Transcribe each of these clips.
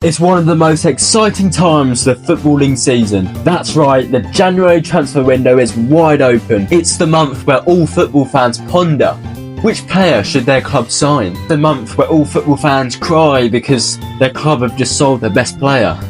It's one of the most exciting times of the footballing season. That's right, the January transfer window is wide open. It's the month where all football fans ponder, which player should their club sign? The month where all football fans cry because their club have just sold their best player.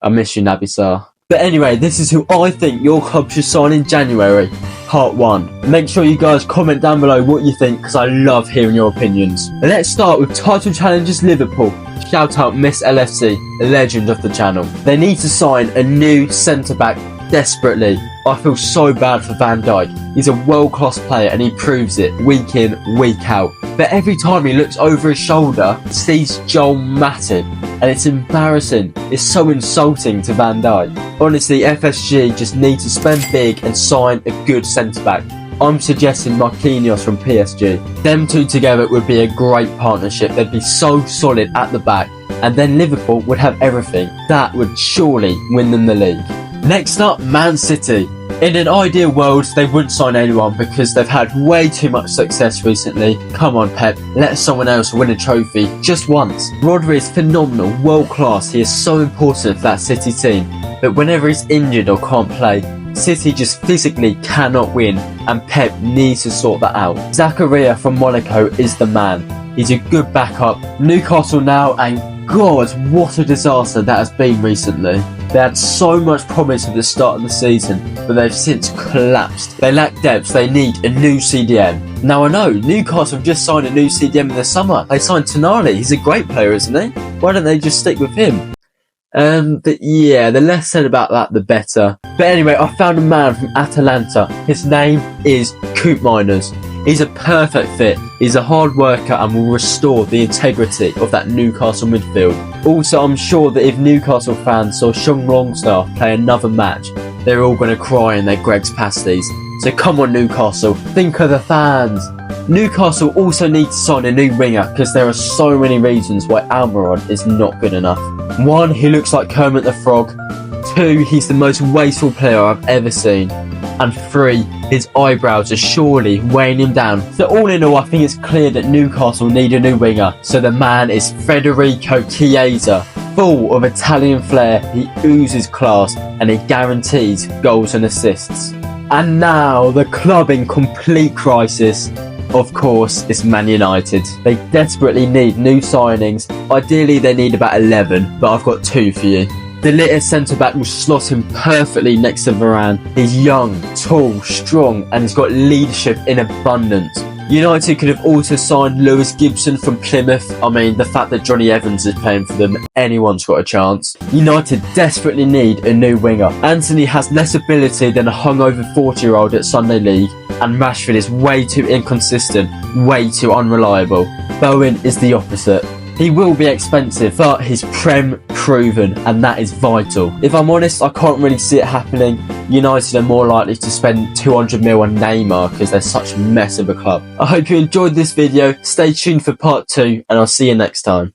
I miss you, Nabisar. But anyway, this is who I think your club should sign in January. Part 1. Make sure you guys comment down below what you think, because I love hearing your opinions. Let's start with title challengers Liverpool. Shout out Miss LFC, a legend of the channel. They need to sign a new centre-back desperately. I feel so bad for Van Dijk. He's a world-class player and he proves it week in, week out. But every time he looks over his shoulder, he sees Joel Matip, and it's embarrassing. It's so insulting to Van Dijk. Honestly, FSG just need to spend big and sign a good centre-back. I'm suggesting Marquinhos from PSG. Them two together would be a great partnership. They'd be so solid at the back, and then Liverpool would have everything. That would surely win them the league. Next up, Man City. In an ideal world, they wouldn't sign anyone because they've had way too much success recently. Come on, Pep, let someone else win a trophy just once. Rodri is phenomenal, world class. He is so important for that City team. But whenever he's injured or can't play, City just physically cannot win, and Pep needs to sort that out. Zakaria from Monaco is the man. He's a good backup. Newcastle now, and God, what a disaster that has been recently. They had so much promise at the start of the season, but they've since collapsed. They lack depth, they need a new CDM. Now I know, Newcastle have just signed a new CDM in the summer. They signed Tonali, he's a great player, isn't he? Why don't they just stick with him? But yeah, the less said about that, the better. But anyway, I found a man from Atalanta. His name is Coop Miners. He's a perfect fit. He's a hard worker and will restore the integrity of that Newcastle midfield. Also, I'm sure that if Newcastle fans saw Sean Longstaff play another match, they're all going to cry in their Greg's pasties. So come on, Newcastle, think of the fans. Newcastle also need to sign a new winger because there are so many reasons why Almiron is not good enough. 1, he looks like Kermit the Frog. 2, he's the most wasteful player I've ever seen. And 3, his eyebrows are surely weighing him down. So all in all, I think it's clear that Newcastle need a new winger. So the man is Federico Chiesa. Full of Italian flair, he oozes class and he guarantees goals and assists. And now, the club in complete crisis. Of course, it's Man United. They desperately need new signings. Ideally, they need about 11, but I've got 2 for you. The little centre-back will slot him perfectly next to Varane. He's young, tall, strong, and he's got leadership in abundance. United could have also signed Lewis Gibson from Plymouth. I mean, the fact that Johnny Evans is playing for them, anyone's got a chance. United desperately need a new winger. Anthony has less ability than a hungover 40-year-old at Sunday League, and Rashford is way too inconsistent, way too unreliable. Bowen is the opposite. He will be expensive, but he's Prem proven, and that is vital. If I'm honest, I can't really see it happening. United are more likely to spend 200 mil on Neymar because they're such a mess of a club. I hope you enjoyed this video. Stay tuned for part 2, and I'll see you next time.